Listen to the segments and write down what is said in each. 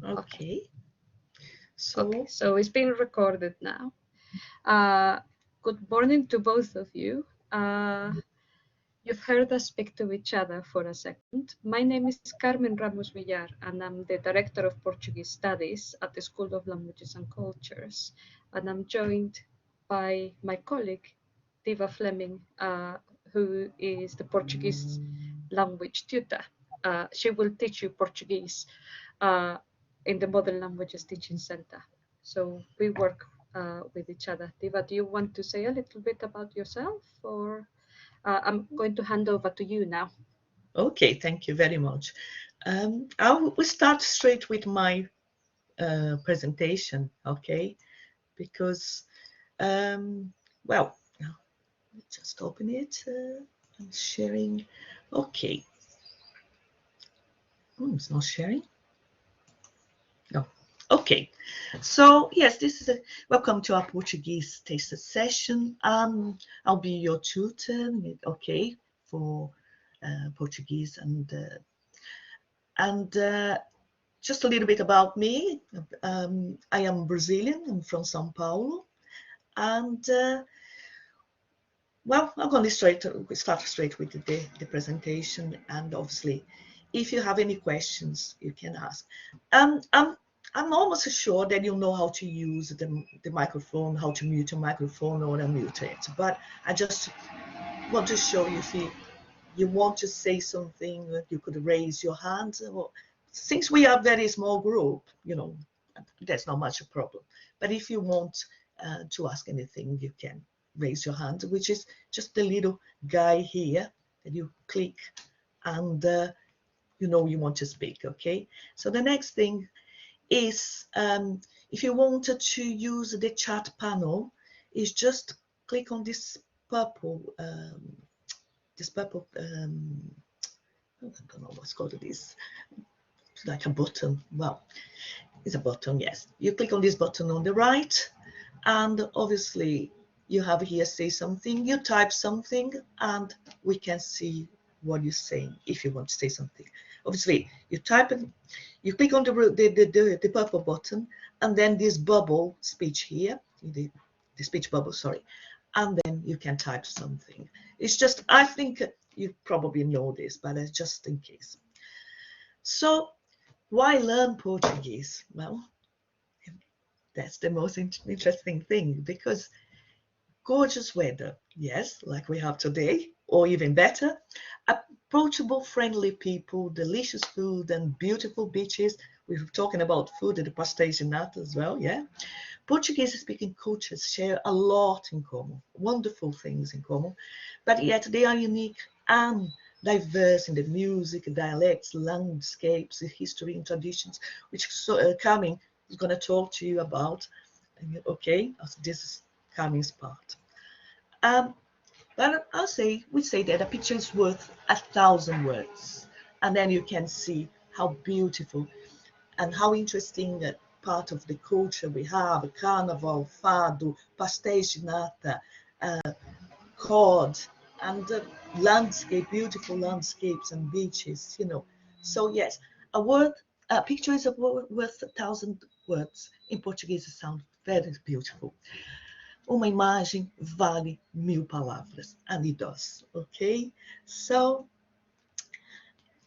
Okay. Okay, So, so it's being recorded now. Good morning to both of you. You've heard us speak to each other for a second. My name is Carmen Ramos Villar, and I'm the Director of Portuguese Studies at the School of Languages and Cultures. And I'm joined by my colleague, Diva Fleming, who is the Portuguese language tutor. She will teach you Portuguese uh, in the Modern Languages Teaching Center. So we work with each other. Diva, do you want to say a little bit about yourself, or I'm going to hand over to you now. okay, thank you very much. We start straight with my presentation, okay? Because, well, now let me just open it. I'm sharing. Okay. It's not sharing. No. Okay. So yes, this is a welcome to our Portuguese taster session. I'll be your tutor, okay, for Portuguese and just a little bit about me. I am Brazilian. I'm from São Paulo, and well, I'm going to start straight with the presentation. And obviously, if you have any questions, you can ask. I'm almost sure that you know how to use the microphone, how to mute a microphone or unmute it. But I just want to show you if you want to say something, you could raise your hand. Or, since we are a very small group, there's not much a problem. But if you want to ask anything, you can raise your hand, which is just the little guy here that you click and you want to speak, okay? So the next thing is if you wanted to use the chat panel, is just click on this purple I don't know what's called this, it's like a button. Well, it's a button, yes. You click on this button on the right, and obviously you have here say something, you type something, and we can see what you're saying if you want to say something. Obviously, you type it, you click on the purple button, and then this bubble speech here, the speech bubble, sorry, and then you can type something. It's just, I think you probably know this, but just in case. So, why learn Portuguese? Well, that's the most interesting thing, because gorgeous weather, yes, like we have today, or even better, approachable, friendly people, delicious food, and beautiful beaches. We were talking about food at the pastéis nata as well, yeah. Portuguese-speaking cultures share a lot in common, wonderful things in common, but yet they are unique and diverse in the music, dialects, landscapes, history, and traditions, which Carmen is going to talk to you about. Okay, this is Carmen's part. Um, but we say that a picture is worth 1,000 words, and then you can see how beautiful and how interesting part of the culture we have: carnival, fado, pastéis de nata, cod, and landscape, beautiful landscapes and beaches, So yes, a picture is worth 1,000 words. In Portuguese, it sounds very beautiful. Uma imagem vale 1.000 palavras, and it does, okay? So,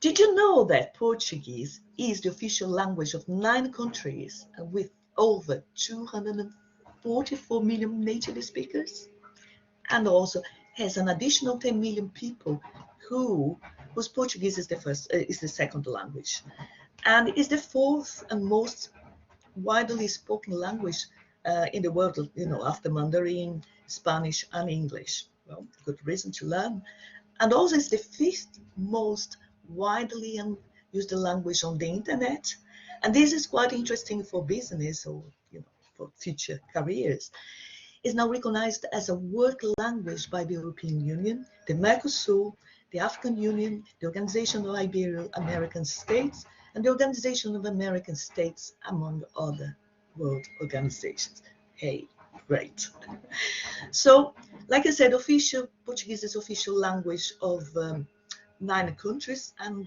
did you know that Portuguese is the official language of 9 countries with over 244 million native speakers? And also has an additional 10 million people whose Portuguese is the second language, and is the fourth and most widely spoken language in the world, after Mandarin, Spanish, and English. Well, good reason to learn. And also is the fifth most widely used language on the internet. And this is quite interesting for business or, for future careers. Is now recognized as a work language by the European Union, the Mercosur, the African Union, the Organization of Ibero-American States, and the Organization of American States, among other world organizations. Hey, great. So, like I said, Portuguese is official language of 9 countries, and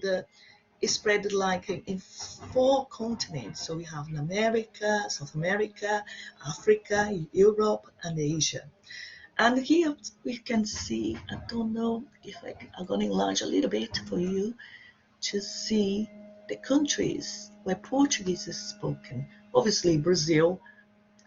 is spread like in 4 continents. So we have in America, South America, Africa, Europe, and Asia. And here we can see, I don't know if I'm going to enlarge a little bit for you to see the countries where Portuguese is spoken. Obviously, Brazil,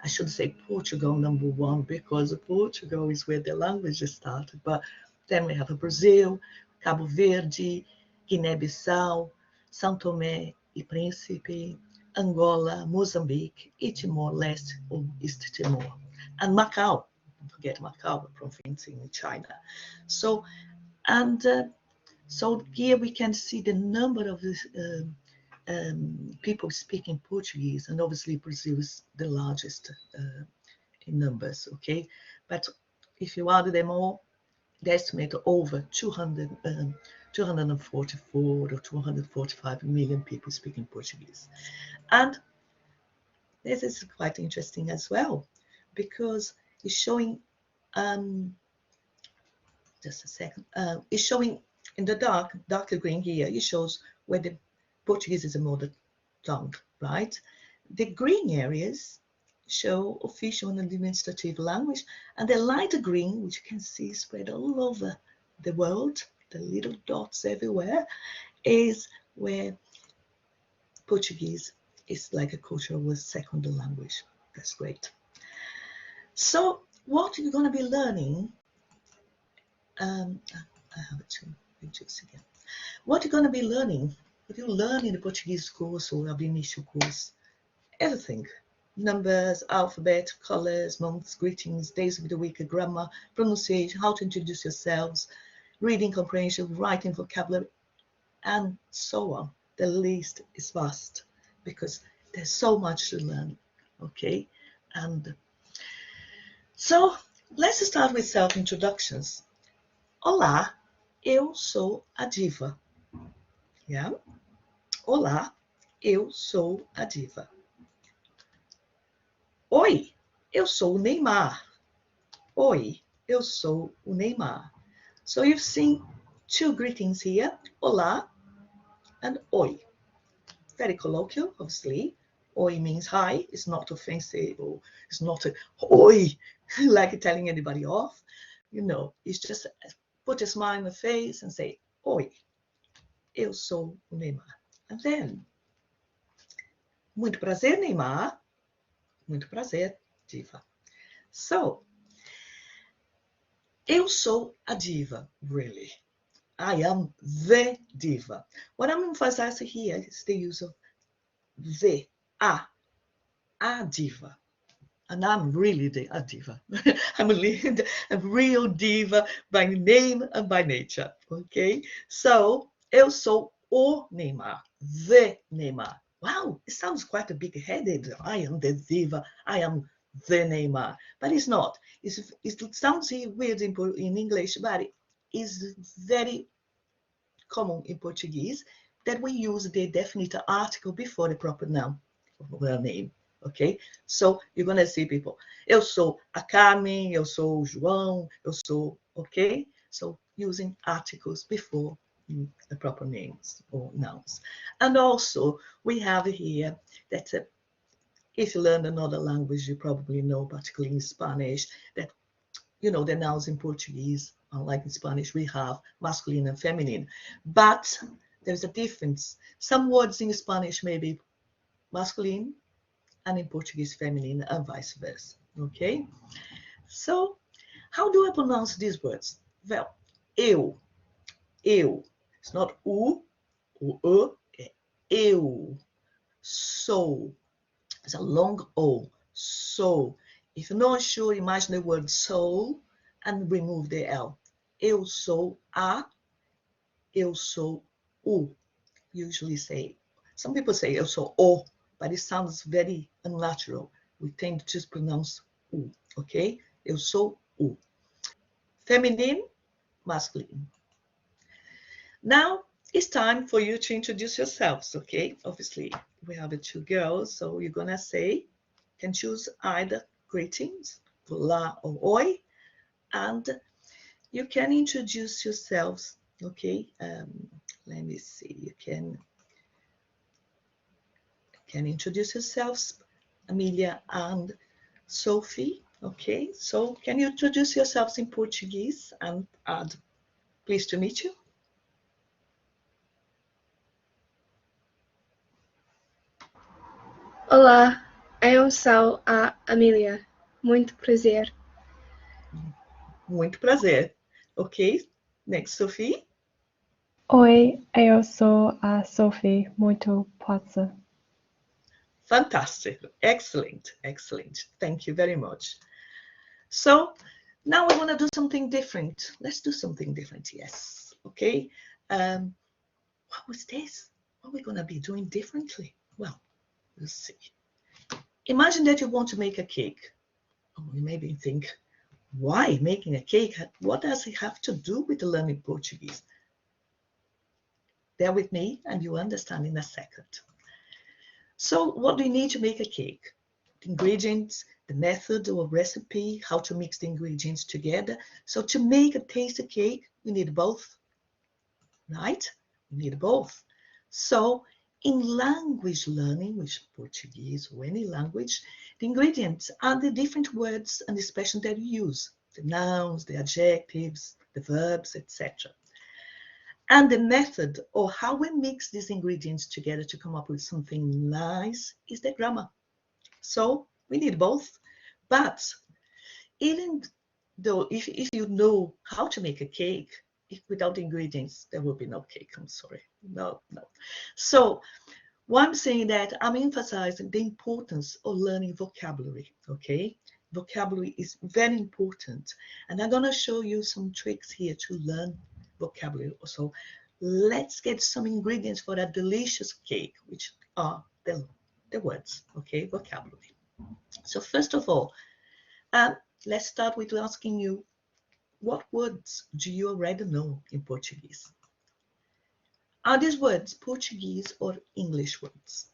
I should say Portugal #1 because Portugal is where the language started. But then we have Brazil, Cabo Verde, Guiné-Bissau, São Tomé e Príncipe, Angola, Mozambique, e Timor-Leste or East Timor, and Macau. Don't forget Macau, a province in China. So, and so here we can see the number of people speaking Portuguese, and obviously Brazil is the largest in numbers, okay? But if you add them all, they estimate over 244 or 245 million people speaking Portuguese. And this is quite interesting as well, because it's showing, just a second, it's showing in the darker green here, it shows where the Portuguese is a mother tongue, right? The green areas show official and administrative language, and the lighter green, which you can see spread all over the world, the little dots everywhere, is where Portuguese is like a cultural second language. That's great. So what you're going to be learning, I have to reduce again. What you're going to be learning, if you learn in the Portuguese course or the initial course, everything. Numbers, alphabet, colors, months, greetings, days of the week, grammar, pronunciation, how to introduce yourselves, reading comprehension, writing vocabulary, and so on. The list is vast because there's so much to learn, okay? And so let's start with self-introductions. Olá, eu sou a Diva. Yeah? Olá, eu sou a Diva. Oi, eu sou o Neymar. Oi, eu sou o Neymar. So you've seen 2 greetings here, olá and oi. Very colloquial, obviously. Oi means hi, it's not offensive, or it's not a oi, like telling anybody off. You know, it's just put a smile on the face and say, oi, eu sou o Neymar. And then, muito prazer, Neymar. Muito prazer, Diva. So, eu sou a diva, really. I am the diva. What I'm emphasizing here is the use of the, a diva. And I'm really a diva. I'm a real diva by name and by nature, okay? So, eu sou o Neymar, the Neymar. Wow, it sounds quite a big-headed. I am the diva, I am the Neymar. But it's not. It sounds weird in English, but it is very common in Portuguese that we use the definite article before the proper noun or name. Ok? So, you're going to see people. Eu sou a Carmen, eu sou o João, eu sou, ok? So, using articles before the proper names or nouns. And also, we have here that if you learn another language, you probably know, particularly in Spanish, that, you know, the nouns in Portuguese, unlike in Spanish, we have masculine and feminine. But there's a difference. Some words in Spanish may be masculine, and in Portuguese feminine, and vice versa, okay? So, how do I pronounce these words? Well, eu, it's not o or eu, sou, it's a long O, sou. If you're not sure, imagine the word soul and remove the L. Eu sou a, eu sou o. Usually say, some people say eu sou o, but it sounds very unnatural. We tend to just pronounce U, okay? Eu sou U. Feminine, masculine. Now, it's time for you to introduce yourselves, okay? Obviously, we have 2 girls, so you're gonna say, can choose either greetings, olá or oi, and you can introduce yourselves, okay? Let me see, you can can introduce yourselves, Amelia and Sophie. Okay, so can you introduce yourselves in Portuguese and add, pleased to meet you? Olá, eu sou a Amelia. Muito prazer. Muito prazer. Ok, next, Sophie. Oi, eu sou a Sophie. Muito prazer. Fantastic, excellent, excellent. Thank you very much. So now we're going to do something different. Let's do something different, yes. Okay. What was this? What are we going to be doing differently? Well, we'll see. Imagine that you want to make a cake. Oh, you maybe think, why making a cake? What does it have to do with learning Portuguese? Bear with me and you understand in a second. So what do you need to make a cake? The ingredients, the method or recipe, how to mix the ingredients together. So to make a tasty cake, we need both, right? We need both. So in language learning, which is Portuguese or any language, the ingredients are the different words and expressions that you use, the nouns, the adjectives, the verbs, etc. And the method or how we mix these ingredients together to come up with something nice is the grammar. So we need both. But even though if you know how to make a cake, without ingredients, there will be no cake. I'm sorry. No. So why I'm saying that, I'm emphasizing the importance of learning vocabulary, okay? Vocabulary is very important. And I'm going to show you some tricks here to learn vocabulary. So let's get some ingredients for that delicious cake, which are the words, okay? Vocabulary. So first of all, let's start with asking you, what words do you already know in Portuguese? Are these words Portuguese or English words?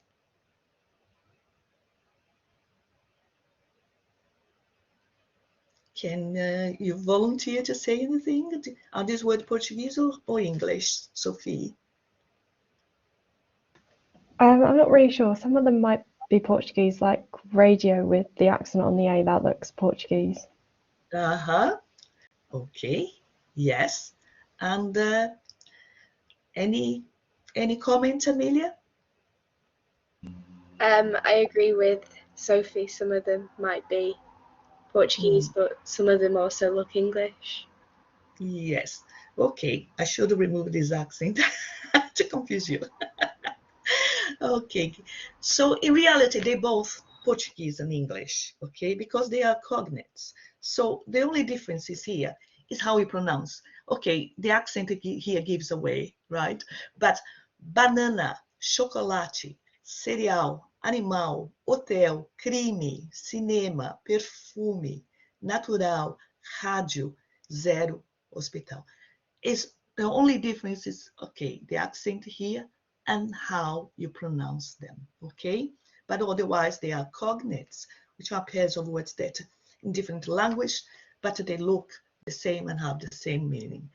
Can you volunteer to say anything? Are these words Portuguese or English, Sophie? I'm not really sure. Some of them might be Portuguese, like radio with the accent on the A, that looks Portuguese. Okay, yes. And any comment, Amelia? I agree with Sophie. Some of them might be Portuguese, but some of them also look English. Yes. Okay, I should remove this accent to confuse you. Okay, so in reality, they both Portuguese and English, okay, because they are cognates. So the only difference is here is how we pronounce. Okay, the accent here gives away, right? But banana, chocolate, cereal, animal, hotel, crime, cinema, perfume, natural, rádio, zero, hospital. Is the only difference is, okay, the accent here and how you pronounce them, okay? But otherwise, they are cognates, which are pairs of words that in different language, but they look the same and have the same meaning.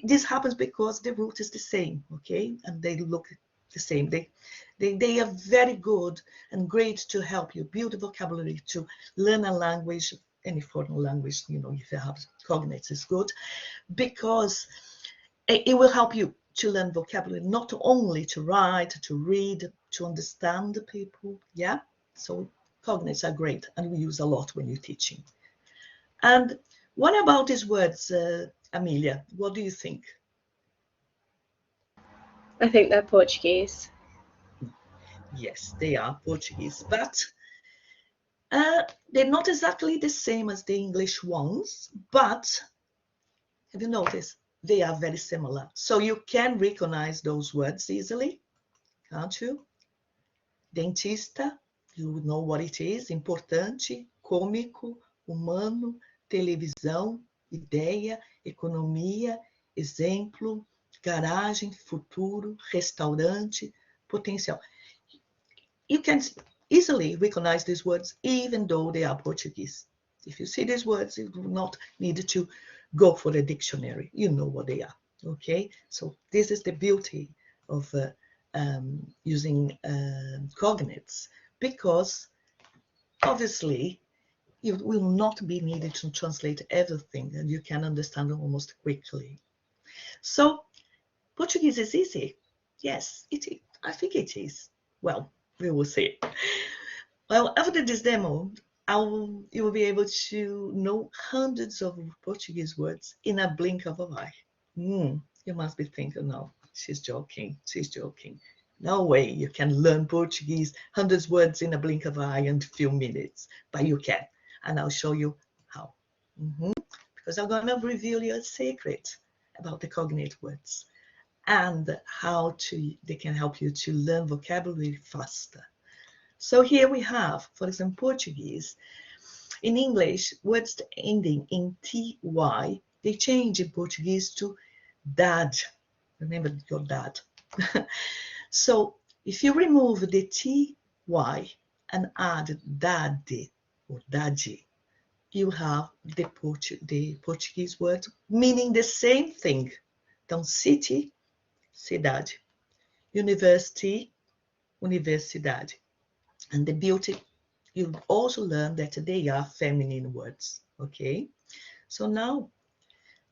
This happens because the root is the same, okay? And they look the same. They are very good and great to help you build a vocabulary, to learn a language, any foreign language, you know, if you have cognates is good, because it will help you to learn vocabulary, not only to write, to read, to understand the people, yeah? So cognates are great and we use a lot when you're teaching. And what about these words, Amelia? What do you think? I think they're Portuguese. Yes, they are Portuguese, but they're not exactly the same as the English ones, but have you noticed? They are very similar. So you can recognize those words easily, can't you? Dentista, you know what it is. Importante, cômico, humano, televisão, ideia, economia, exemplo, garagem, futuro, restaurante, potencial. You can easily recognize these words even though they are Portuguese. If you see these words, you do not need to go for a dictionary. You know what they are, okay? So this is the beauty of using cognates, because obviously you will not be needed to translate everything, and you can understand almost quickly. So Portuguese is easy. Yes, it is. I think it is. Well, we will see. Well, after this demo, you will be able to know hundreds of Portuguese words in a blink of an eye. You must be thinking, no, she's joking. She's joking. No way you can learn Portuguese, hundreds of words in a blink of an eye in a few minutes, but you can. And I'll show you how. Because I'm going to reveal you a secret about the cognate words and how they can help you to learn vocabulary faster. So here we have, for example, Portuguese. In English, words ending in ty, they change in Portuguese to dad. Remember your dad. So if you remove the ty and add dade or dade, you have the Portuguese word meaning the same thing. Então, city, cidade. University, universidade. And the beauty, you also learn that they are feminine words, okay? So now,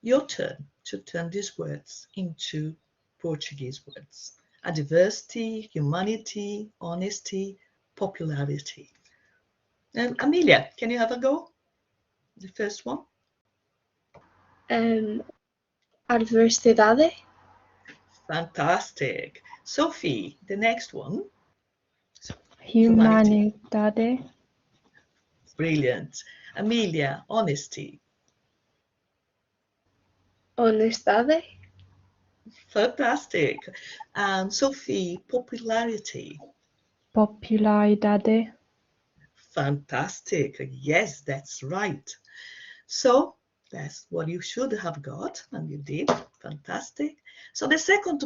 your turn to turn these words into Portuguese words. Adversity, humanity, honesty, popularity. And Amelia, can you have a go? The first one? Adversidade. Fantastic. Sophie, the next one. Humanidade. Brilliant. Amelia, honesty. Honestidade. Fantastic. And Sophie, popularity. Popularidade. Fantastic. Yes, that's right. So that's what you should have got, and you did. Fantastic. So the second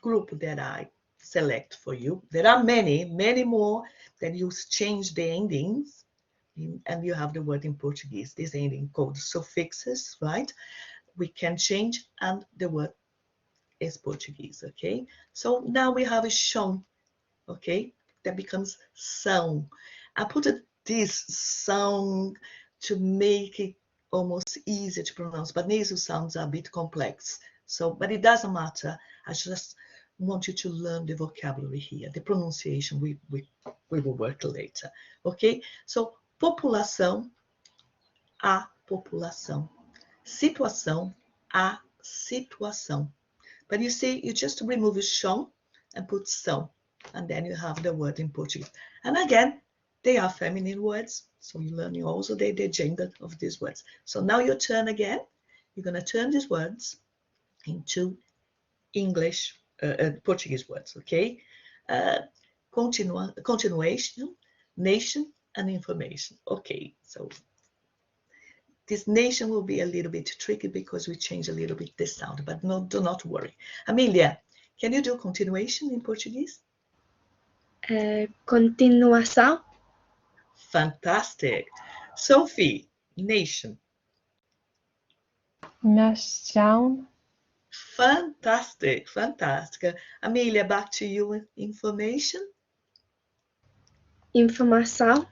group that I select for you, there are many, many more that you change the endings, and you have the word in Portuguese, this ending called suffixes, right? We can change, and the word is Portuguese, okay? So now we have a chão, okay? That becomes são. I put this são to make it almost easier to pronounce, but nasal sounds are a bit complex. So, but it doesn't matter. I just want you to learn the vocabulary here. The pronunciation we will work later, okay? So, população, a população. Situação, a situação. But you see, you just remove chão and put são, and then you have the word in Portuguese. And again, they are feminine words, so you're learning also the gender of these words. So now your turn again. You're going to turn these words into English, Portuguese words, okay? Continuation, nation, and information. Okay, so this nation will be a little bit tricky because we change a little bit the sound, but no, do not worry. Amelia, can you do continuation in Portuguese? Continuação. Fantastic. Sophie, nation. Nação. Fantastic, fantastic. Amelia, back to you. Information. Informação.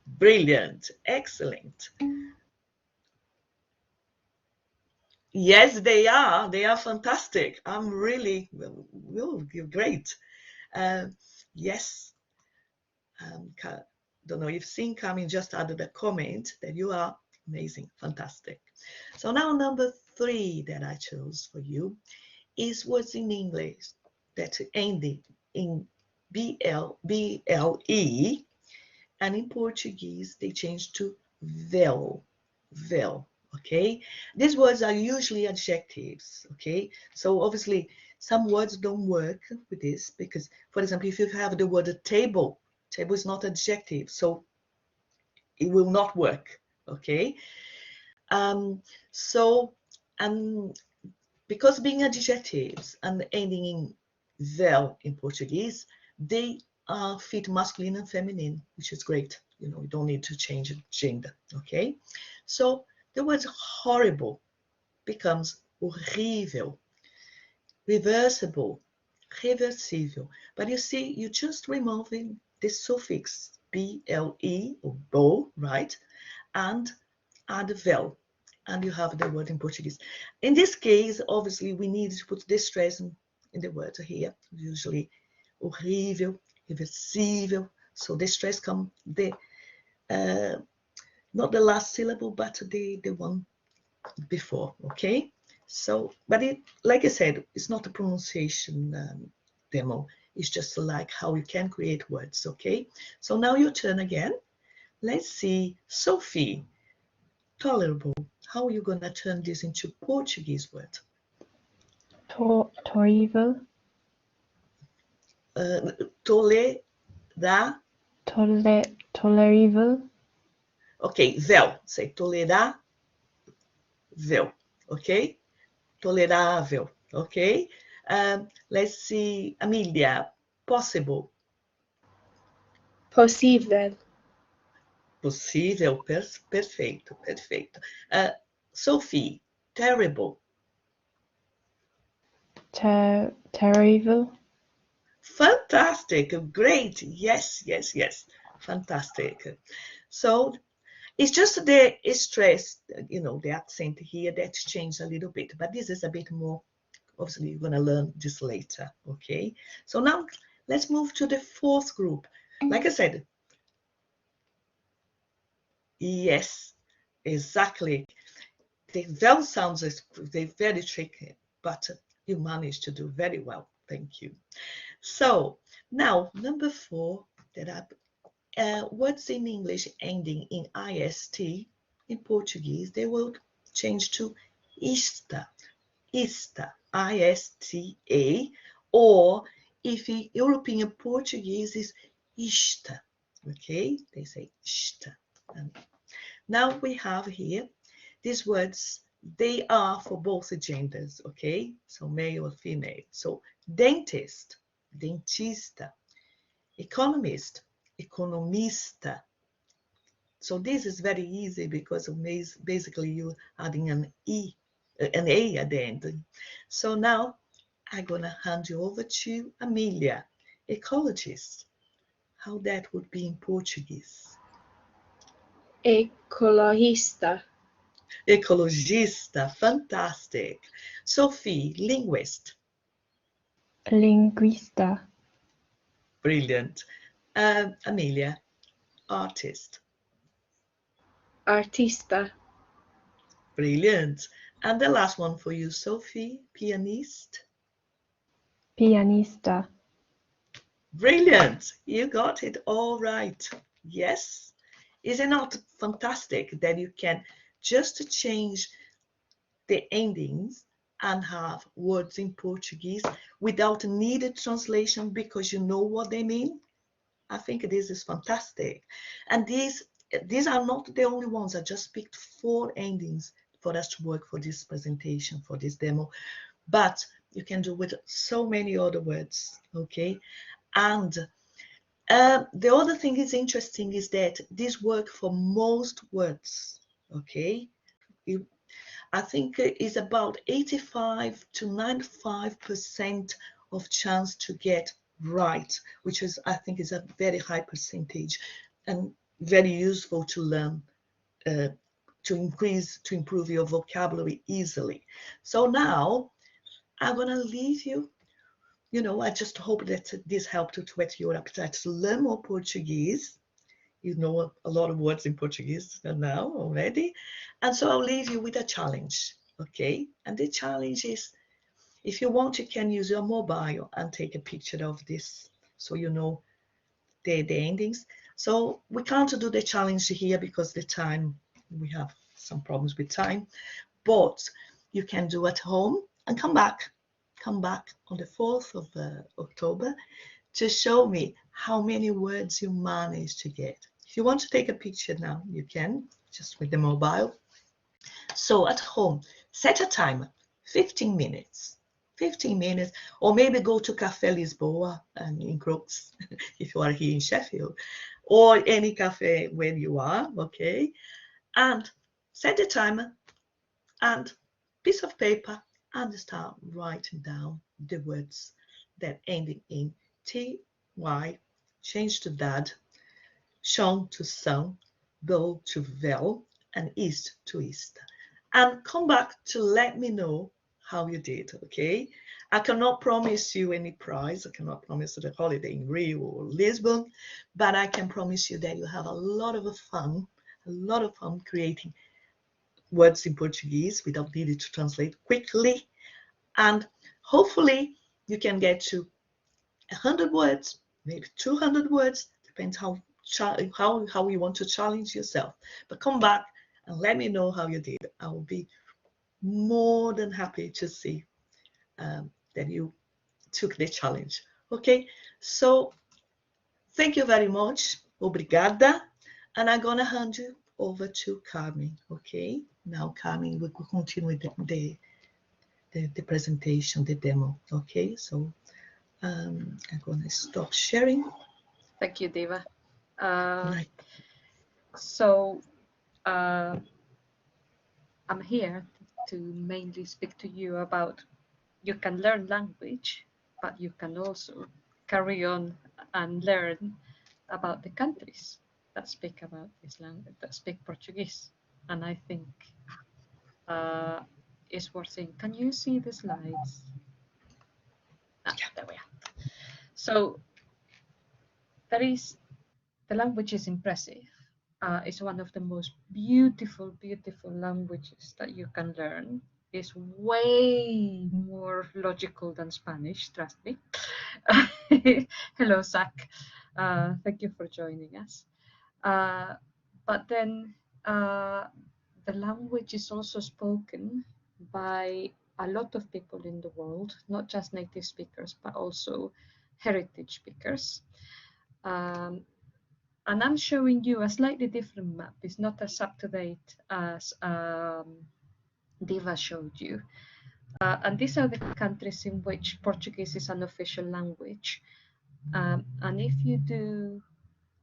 Brilliant, excellent. Yes, they are fantastic. I'm really, well, you're great. Yes. Don't know if you've seen Carmen just added a comment that you are amazing, fantastic. So now number 3 that I chose for you is words in English that end in BLE, and in Portuguese they change to vel, okay? These words are usually adjectives, okay? So obviously some words don't work with this because, for example, if you have the word table is not adjective, so it will not work, okay? Because being adjectives and ending in vel in Portuguese, they fit masculine and feminine, which is great. You know, you don't need to change gender, okay? So the word horrible becomes horrível, reversible, reversível. But you see, you're just removing the suffix ble or bo, right? And add vel, and you have the word in Portuguese. In this case, obviously, we need to put the stress in the word here. Usually, horrível, reversível. So the stress comes not the last syllable, but the one before. Okay. So, but it, like I said, it's not a pronunciation demo. It's just like how you can create words. Okay. So now your turn again. Let's see, Sophie. Tolerable. How are you going to turn this into Portuguese word? Tolerable. Tolerable. Okay, vel. Say tolerável. Okay? Tolerável. Okay? Let's see, Amelia. Possible. Possível. Possível. Perfeito. Perfeito. Sophie. Terrible. Terrible. Fantastic. Great. Yes. Fantastic. So it's just the stress, the accent here that changed a little bit, but this is a bit more, obviously you're going to learn this later. Okay, so now let's move to the fourth group. Like I said, yes, exactly. The vowel sounds, they're very tricky, but you managed to do very well. Thank you. So now number 4, that words in English ending in ist, in Portuguese, they will change to ista, ista, I-S-T-A, or if in European Portuguese is ista, okay? They say ista. And now we have here these words, they are for both genders, okay? So male or female. So dentist, dentista, economist, economista. So this is very easy because of basically you adding an E, an A at the end. So now I'm gonna hand you over to Amelia, ecologist. How that would be in Portuguese? Ecologista. Ecologista, fantastic. Sophie, linguist. Linguista. Brilliant. Amelia, artist. Artista. Brilliant. And the last one for you, Sophie, pianist. Pianista. Brilliant. You got it all right. Yes. Is it not fantastic that you can just change the endings and have words in Portuguese without needed translation because you know what they mean? I think this is fantastic. And these are not the only ones. I just picked 4 endings for us to work for this presentation, for this demo. But you can do with so many other words, okay? And the other thing is interesting is that this work for most words, okay? I think it's about 85 to 95% of chance to get right, which is, I think, is a very high percentage and very useful to learn, to improve your vocabulary easily. So now I'm gonna leave you. I just hope that this helped to whet your appetite to learn more Portuguese. You know a lot of words in Portuguese now already. And so I'll leave you with a challenge, okay? And the challenge is, if you want, you can use your mobile and take a picture of this so you know the endings. So we can't do the challenge here because the time, we have some problems with time, but you can do at home and come back on the 4th of October to show me how many words you managed to get. If you want to take a picture now, you can, just with the mobile. So at home, set a timer, 15 minutes, or maybe go to Café Lisboa in Crooks, if you are here in Sheffield, or any cafe where you are, okay? And set the timer and piece of paper and start writing down the words that ending in ty, change to dad, shone to sun, go to vel, and east to east. And come back to let me know how you did, okay? I cannot promise you any prize. I cannot promise you the holiday in Rio or Lisbon, but I can promise you that you have a lot of fun creating words in Portuguese without needing to translate quickly. And hopefully you can get to 100 words, maybe 200 words, depends how you want to challenge yourself. But come back and let me know how you did. I will be more than happy to see that you took the challenge. Okay, so thank you very much. Obrigada. And I'm gonna hand you over to Carmen. Okay, now Carmen will continue the presentation, the demo. Okay, so I'm gonna stop sharing. Thank you, Diva. Right. So I'm here to mainly speak to you about you can learn language, but you can also carry on and learn about the countries that speak about this language, that speak Portuguese. And I think it's worth seeing. Can you see the slides? There we are. So the language is impressive. It's one of the most beautiful languages that you can learn. It's way more logical than Spanish, trust me. Hello, Zach. Thank you for joining us. But then the language is also spoken by a lot of people in the world, not just native speakers, but also heritage speakers. And I'm showing you a slightly different map. It's not as up-to-date as Diva showed you. And these are the countries in which Portuguese is an official language. And if you do,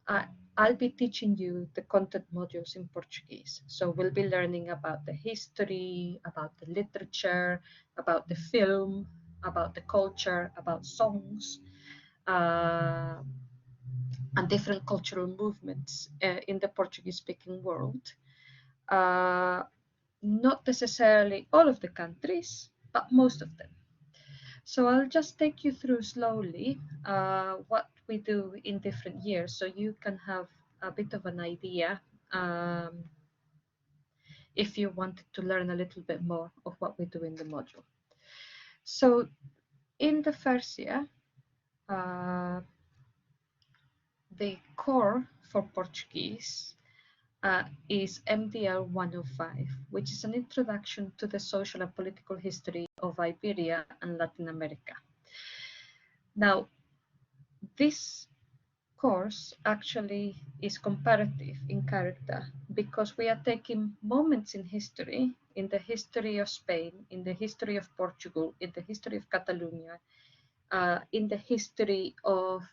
I'll be teaching you the content modules in Portuguese. So we'll be learning about the history, about the literature, about the film, about the culture, about songs, and different cultural movements in the Portuguese-speaking world. Not necessarily all of the countries, but most of them. So I'll just take you through slowly what we do in different years, so you can have a bit of an idea if you wanted to learn a little bit more of what we do in the module. So in the first year, the core for Portuguese is MDL 105, which is an introduction to the social and political history of Iberia and Latin America. Now, this course actually is comparative in character because we are taking moments in history, in the history of Spain, in the history of Portugal, in the history of Catalonia, in the history of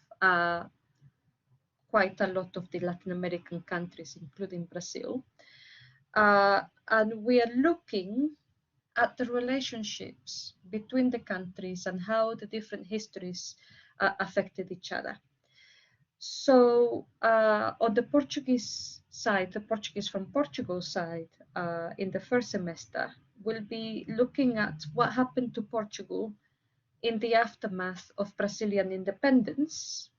quite a lot of the Latin American countries, including Brazil. And we are looking at the relationships between the countries and how the different histories affected each other. So on the Portuguese side, the Portuguese from Portugal side, in the first semester, we'll be looking at what happened to Portugal in the aftermath of Brazilian independence,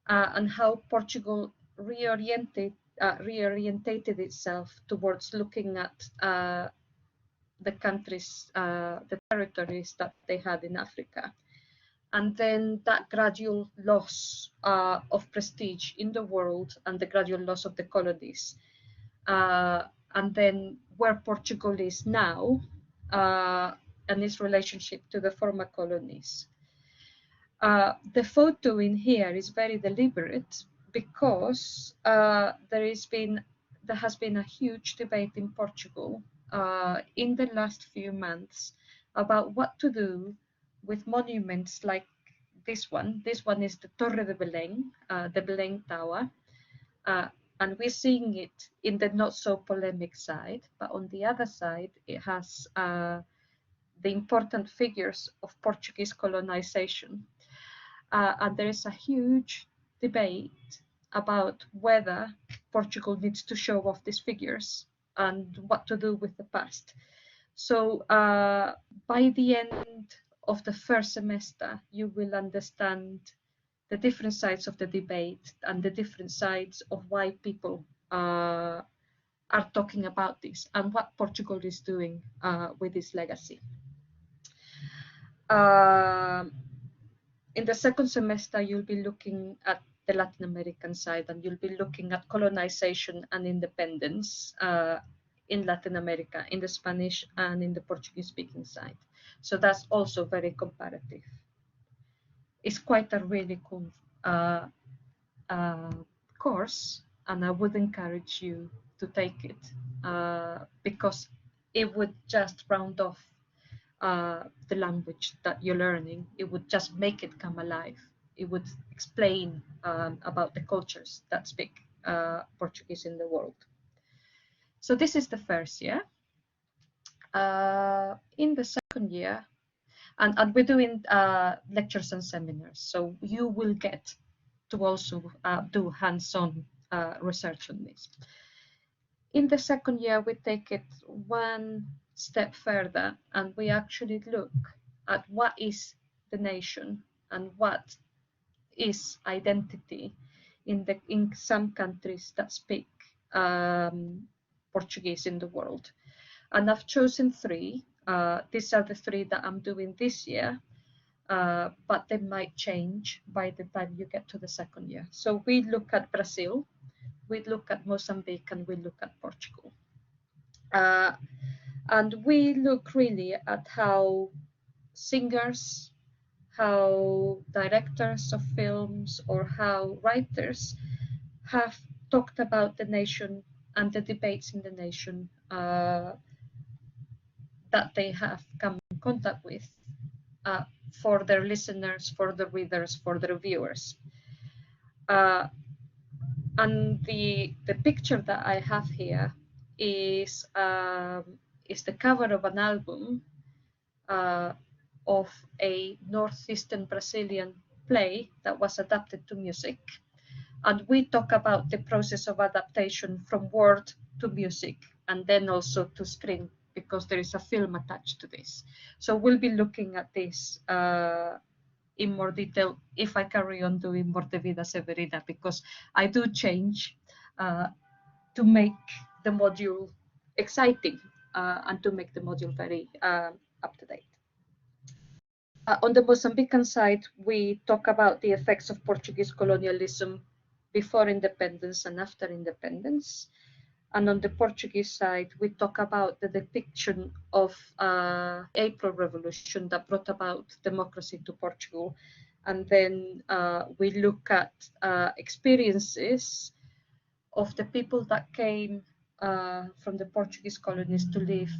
and how Portugal reorientated itself towards looking at the countries, the territories that they had in Africa. And then that gradual loss of prestige in the world and the gradual loss of the colonies. And then where Portugal is now and its relationship to the former colonies. The photo in here is very deliberate because there has been a huge debate in Portugal in the last few months about what to do with monuments like this one. This one is the Torre de Belém, the Belém Tower, and we're seeing it in the not so polemic side, but on the other side it has the important figures of Portuguese colonization. and there is a huge debate about whether Portugal needs to show off these figures and what to do with the past. So by the end of the first semester, you will understand the different sides of the debate and the different sides of why people are talking about this and what Portugal is doing with this legacy. In the second semester, you'll be looking at the Latin American side, and you'll be looking at colonization and independence in Latin America, in the Spanish and in the Portuguese-speaking side. So that's also very comparative. It's quite a really cool course, and I would encourage you to take it because it would just round off the language that you're learning. It would just make it come alive. It would explain about the cultures that speak Portuguese in the world. So this is the first year. In the second year, and we're doing lectures and seminars, so you will get to also do hands-on research on this. In the second year, we take it one step further, and we actually look at what is the nation and what is identity in some countries that speak Portuguese in the world. And I've chosen three. These are the three that I'm doing this year, but they might change by the time you get to the second year. So we look at Brazil, we look at Mozambique, and we look at Portugal. And we look really at how singers, how directors of films, or how writers have talked about the nation and the debates in the nation that they have come in contact with for their listeners, for the readers, for their viewers. And the picture that I have here is the cover of an album of a northeastern Brazilian play that was adapted to music. And we talk about the process of adaptation from word to music and then also to screen, because there is a film attached to this. So we'll be looking at this in more detail if I carry on doing Morte Vida Severina, because I do change to make the module exciting and to make the module very up to date. On the Mozambican side, we talk about the effects of Portuguese colonialism before independence and after independence. And on the Portuguese side, we talk about the depiction of April Revolution that brought about democracy to Portugal. And then we look at experiences of the people that came from the Portuguese colonies to live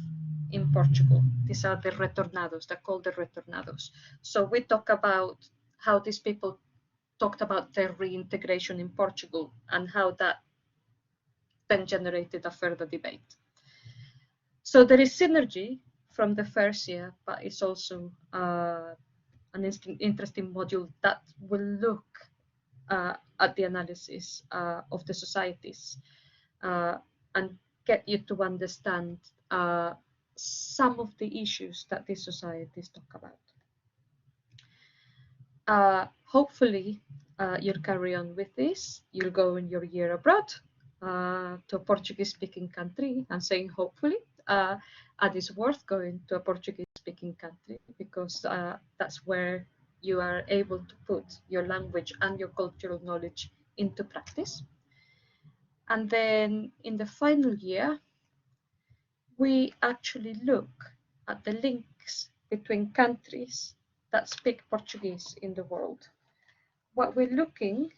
in Portugal. These are the retornados, they're called the retornados. So we talk about how these people talked about their reintegration in Portugal and how that then generated a further debate. So there is synergy from the first year, but it's also an interesting module that will look at the analysis of the societies and get you to understand some of the issues that these societies talk about. Hopefully, you'll carry on with this. You'll go in your year abroad to a Portuguese-speaking country. I'm saying hopefully, and it's worth going to a Portuguese-speaking country because that's where you are able to put your language and your cultural knowledge into practice. And then in the final year, we actually look at the links between countries that speak Portuguese in the world. What we're looking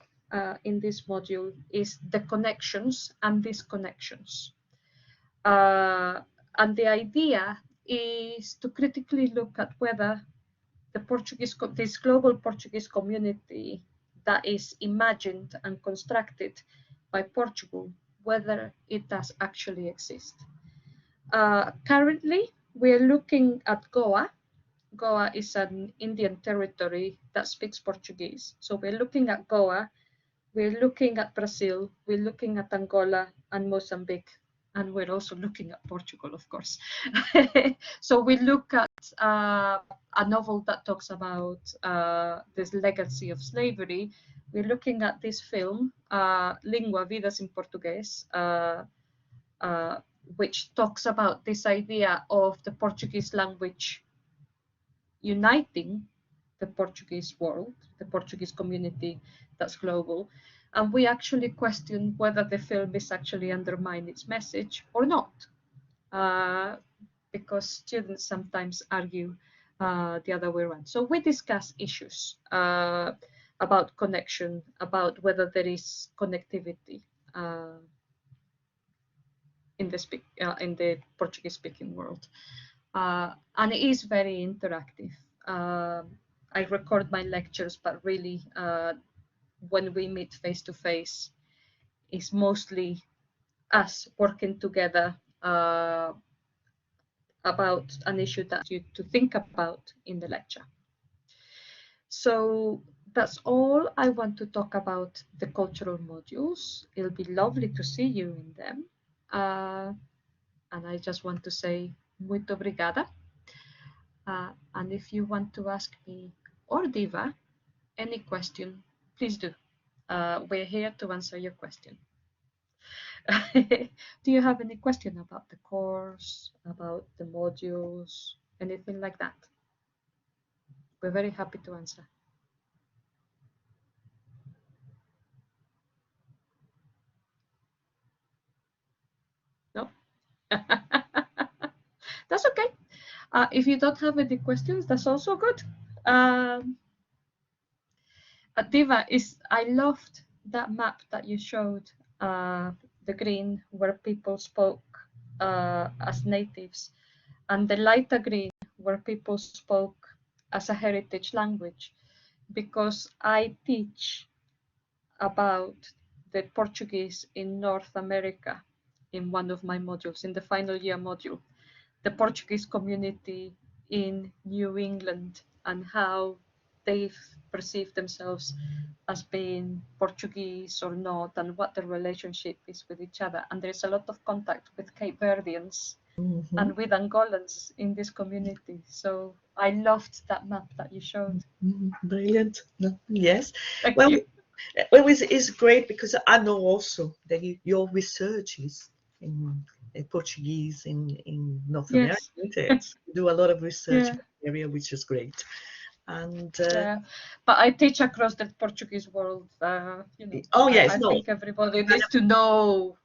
in this module is the connections and disconnections. And the idea is to critically look at whether the this global Portuguese community that is imagined and constructed by Portugal, whether it does actually exist. Currently, we're looking at Goa, Goa is an Indian territory that speaks Portuguese. So we're looking at Goa, we're looking at Brazil, we're looking at Angola and Mozambique, and we're also looking at Portugal, of course. So we look at a novel that talks about this legacy of slavery. We're looking at this film, Língua Vidas em Português, which talks about this idea of the Portuguese language uniting the Portuguese world, the Portuguese community that's global. And we actually question whether the film is actually undermining its message or not, because students sometimes argue the other way around. So we discuss issues about connection, about whether there is connectivity in the Portuguese-speaking world. And it is very interactive. I record my lectures, but really, when we meet face to face, it's mostly us working together about an issue that you to think about in the lecture. So that's all I want to talk about the cultural modules. It'll be lovely to see you in them. And I just want to say muito obrigada. And if you want to ask me or Diva any question, please do. We're here to answer your question. Do you have any question about the course, about the modules, anything like that? We're very happy to answer. No? That's okay. If you don't have any questions, that's also good. Diva, I loved that map that you showed, the green where people spoke as natives, and the lighter green where people spoke as a heritage language, because I teach about the Portuguese in North America in one of my modules, in the final year module, the Portuguese community in New England and how they've perceived themselves as being Portuguese or not, and what their relationship is with each other. And there's a lot of contact with Cape Verdeans and with Angolans in this community. So I loved that map that you showed. Brilliant. Yes. Thank Well, you. well, it's great because I know also that your research is in Portuguese in North America, isn't it? You do a lot of research in the area, which is great. And but I teach across the Portuguese world. You know, oh yes, I think everybody needs to know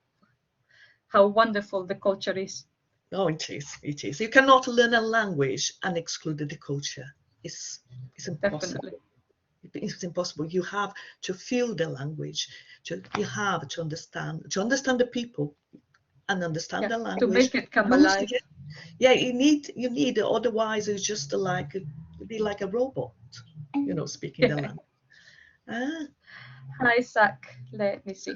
how wonderful the culture is. Oh, it is. It is. You cannot learn a language and exclude the culture. It's impossible. Definitely. It's impossible. You have to feel the language. You have to understand the people and understand the language. To make it come alive. Yeah, you need. Otherwise, it's just like be like a robot, you know, speaking the language. Hi, Zach. Let me see.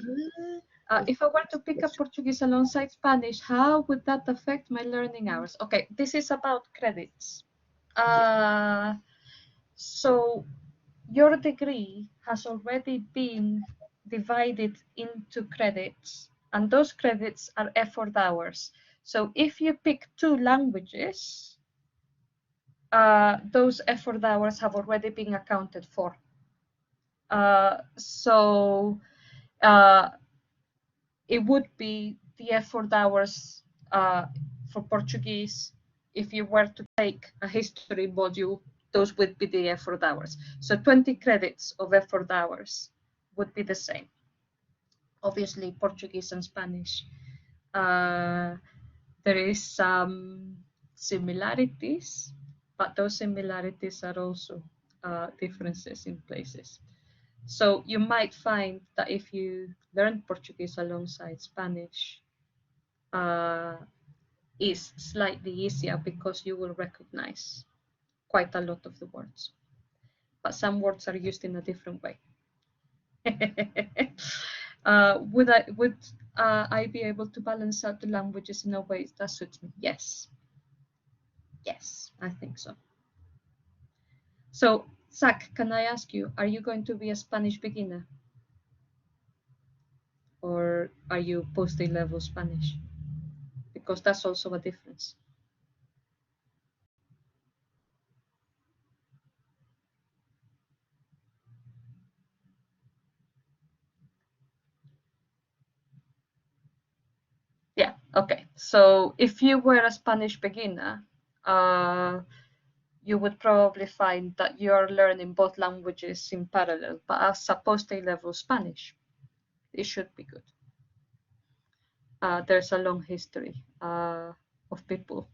If I were to pick up Portuguese alongside Spanish, how would that affect my learning hours? Okay, this is about credits. So your degree has already been divided into credits, and those credits are effort hours. So if you pick 2 languages, those effort hours have already been accounted for. It would be the effort hours for Portuguese. If you were to take a history module, those would be the effort hours. So 20 credits of effort hours would be the same. Obviously, Portuguese and Spanish, there is some similarities, but those similarities are also differences in places. So you might find that if you learn Portuguese alongside Spanish, it's slightly easier because you will recognize quite a lot of the words. But some words are used in a different way. Would I be able to balance out the languages in a way that suits me? Yes. Yes, I think so. So, Zach, can I ask you, are you going to be a Spanish beginner? Or are you post-A level Spanish? Because that's also a difference. Yeah, okay. So if you were a Spanish beginner, you would probably find that you're learning both languages in parallel, but as a post-A level Spanish, it should be good. There's a long history of people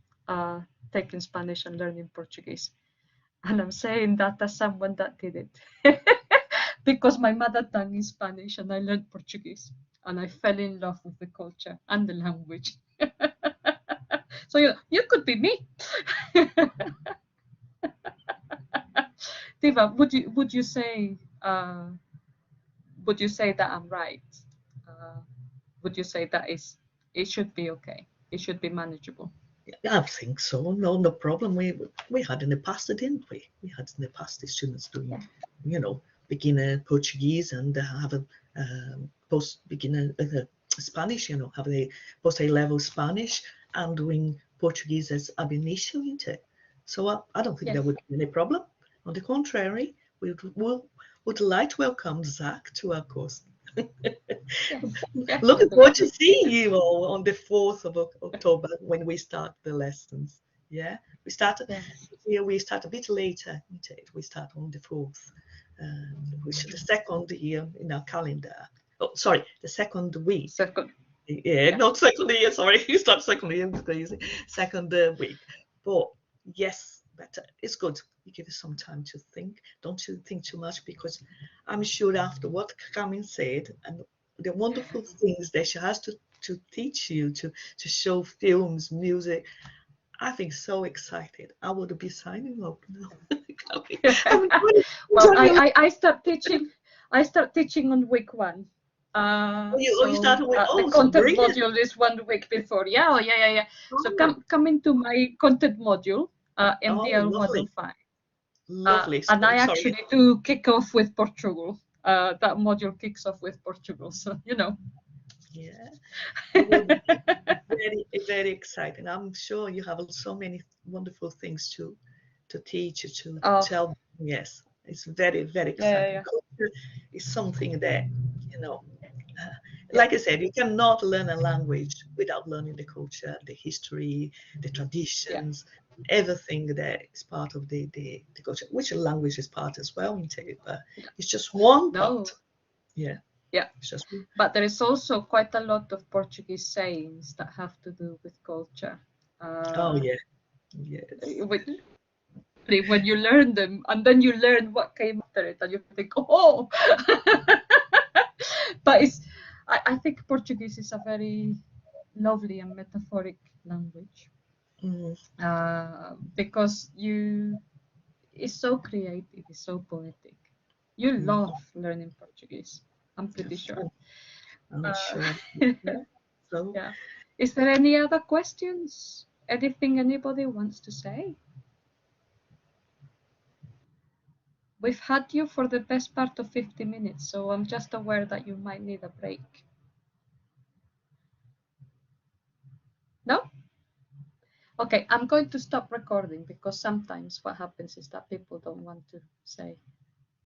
taking Spanish and learning Portuguese. And I'm saying that as someone that did it. Because my mother tongue is Spanish and I learned Portuguese. And I fell in love with the culture and the language. So you could be me. Diva, would you say that I'm right? Would you say that it should be okay? It should be manageable. Yeah, I think so. No problem. We had in the past, didn't we? We had in the past the students doing, you know, beginner Portuguese and have a post beginner Spanish. You know, have a post A level Spanish and doing Portuguese as ab initio, isn't it? So I don't think there would be any problem. On the contrary, we would like to welcome Zach to our course. Looking forward to seeing you all on the 4th of October when we start the lessons. Yeah, we start here. We start a bit later. We start on the 4th, which is the second year in our calendar. Oh, sorry, the second week. Second. Yeah, not second year. Sorry, you start second year. It's crazy. Second week, but yes, but it's good. You give us some time to think. Don't you think too much, because I'm sure after what Carmen said and the wonderful things that she has to teach you, to show films, music, I think so excited. I would be signing up now. Well, I start teaching. I start teaching on week 1. You started with the content module is 1 week before. Yeah. So come into my content module, MDL 105. Lovely. And I actually do kick off with Portugal. That module kicks off with Portugal. So you know. Yeah, it will be very, very exciting. I'm sure you have so many wonderful things to teach, to tell. Yes, it's very, very exciting. Culture is something that, you know, like I said, you cannot learn a language without learning the culture, the history, the traditions, everything that is part of the culture, which a language is part as well, but it's just one part. Yeah. Yeah, but there is also quite a lot of Portuguese sayings that have to do with culture. Yes. When you learn them, and then you learn what came after it, and you think, oh. But I think Portuguese is a very lovely and metaphoric language, because it's so creative, it's so poetic. You love learning Portuguese. I'm pretty sure. I'm sure. So, yeah. Is there any other questions? Anything anybody wants to say? We've had you for the best part of 50 minutes, so I'm just aware that you might need a break. No? Okay, I'm going to stop recording, because sometimes what happens is that people don't want to say